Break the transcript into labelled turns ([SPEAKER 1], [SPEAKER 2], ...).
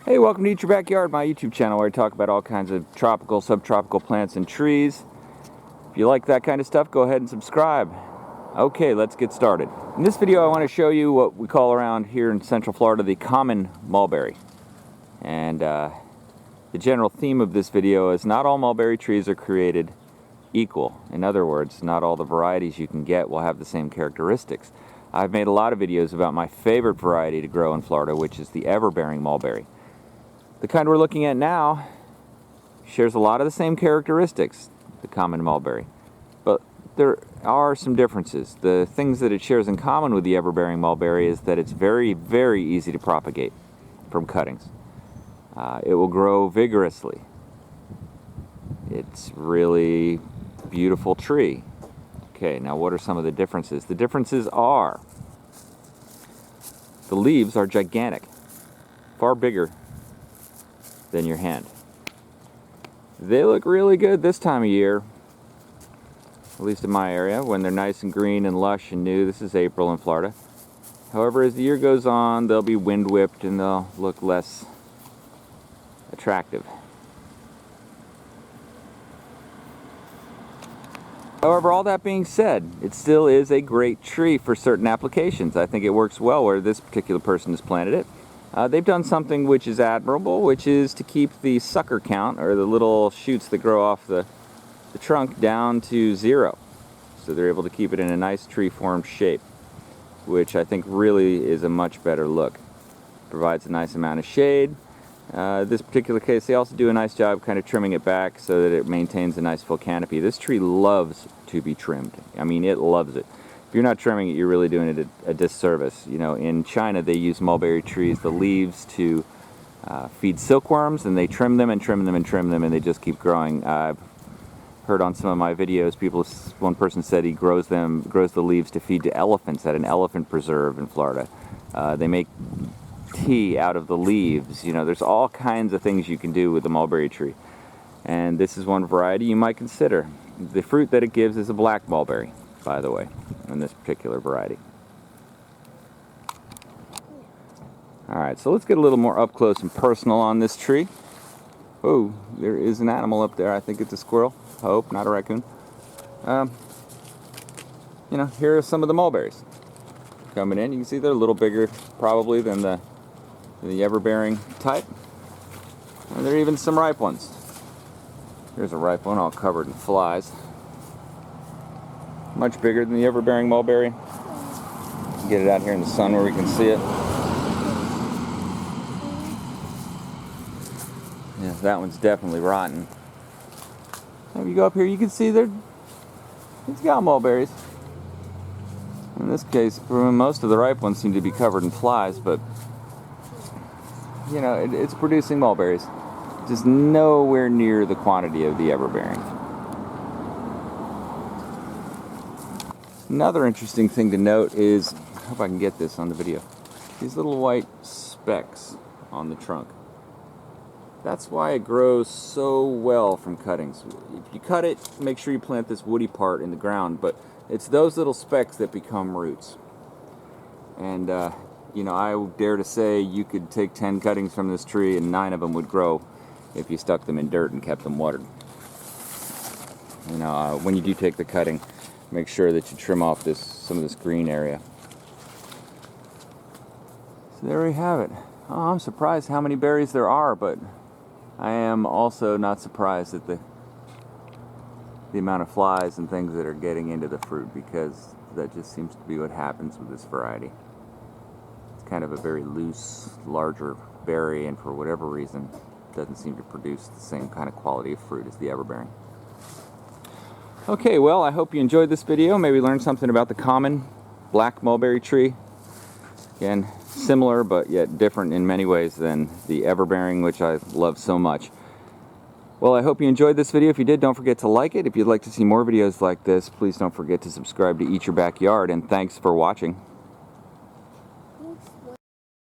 [SPEAKER 1] Hey, welcome to Eat Your Backyard, my YouTube channel where I talk about all kinds of tropical, subtropical plants and trees. If you like that kind of stuff, go ahead and subscribe. Okay, let's get started. In this video I want to show you what we call around here in Central Florida the common mulberry. And the general theme of this video is not all mulberry trees are created equal. In other words, not all the varieties you can get will have the same characteristics. I've made a lot of videos about my favorite variety to grow in Florida, which is the everbearing mulberry. The kind we're looking at now shares a lot of the same characteristics, the common mulberry, but there are some differences. The things that it shares in common with the everbearing mulberry is that it's very, very easy to propagate from cuttings. It will grow vigorously. It's really beautiful tree. Okay, now what are some of the differences? The differences are the leaves are gigantic, far bigger than your hand. They look really good this time of year, at least in my area, when they're nice and green and lush and new. This is April in Florida. However, as the year goes on, they'll be wind whipped and they'll look less attractive. However, all that being said, it still is a great tree for certain applications. I think it works well where this particular person has planted it. They've done something which is admirable, which is to keep the sucker count, or the little shoots that grow off the trunk, down to 0. So they're able to keep it in a nice tree-formed shape, which I think really is a much better look. Provides a nice amount of shade. This particular case, they also do a nice job kind of trimming it back so that it maintains a nice full canopy. This tree loves to be trimmed. I mean, it loves it. If you're not trimming it, you're really doing it a disservice. You know, in China, they use mulberry trees, the leaves, to feed silkworms, and they trim them and trim them and trim them, and they just keep growing. I've heard on some of my videos, one person said he grows the leaves to feed to elephants at an elephant preserve in Florida. They make tea out of the leaves. You know, there's all kinds of things you can do with the mulberry tree. And this is one variety you might consider. The fruit that it gives is a black mulberry, by the way, in this particular variety. Alright, so let's get a little more up close and personal on this tree. Oh, there is an animal up there. I think it's a squirrel. Hope, not a raccoon. You know, here are some of the mulberries coming in. You can see they're a little bigger probably than the everbearing type. And there are even some ripe ones. Here's a ripe one all covered in flies. Much bigger than the everbearing mulberry. Get it out here in the sun where we can see it. Yeah, that one's definitely rotten. If you go up here, you can see it's got mulberries. In this case, most of the ripe ones seem to be covered in flies, but you know, it's producing mulberries. Just nowhere near the quantity of the everbearing. Another interesting thing to note is, I hope I can get this on the video, these little white specks on the trunk. That's why it grows so well from cuttings. If you cut it, make sure you plant this woody part in the ground, but it's those little specks that become roots. And you know, I dare to say you could take 10 cuttings from this tree and 9 of them would grow if you stuck them in dirt and kept them watered. You know, when you do take the cutting, make sure that you trim off some of this green area. So there we have it. Oh, I'm surprised how many berries there are, but I am also not surprised at the amount of flies and things that are getting into the fruit, because that just seems to be what happens with this variety. It's kind of a very loose, larger berry, and for whatever reason, doesn't seem to produce the same kind of quality of fruit as the everbearing. Okay, well, I hope you enjoyed this video. Maybe learned something about the common black mulberry tree. Again, similar but yet different in many ways than the everbearing, which I love so much. Well, I hope you enjoyed this video. If you did, don't forget to like it. If you'd like to see more videos like this, please don't forget to subscribe to Eat Your Backyard, and thanks for watching.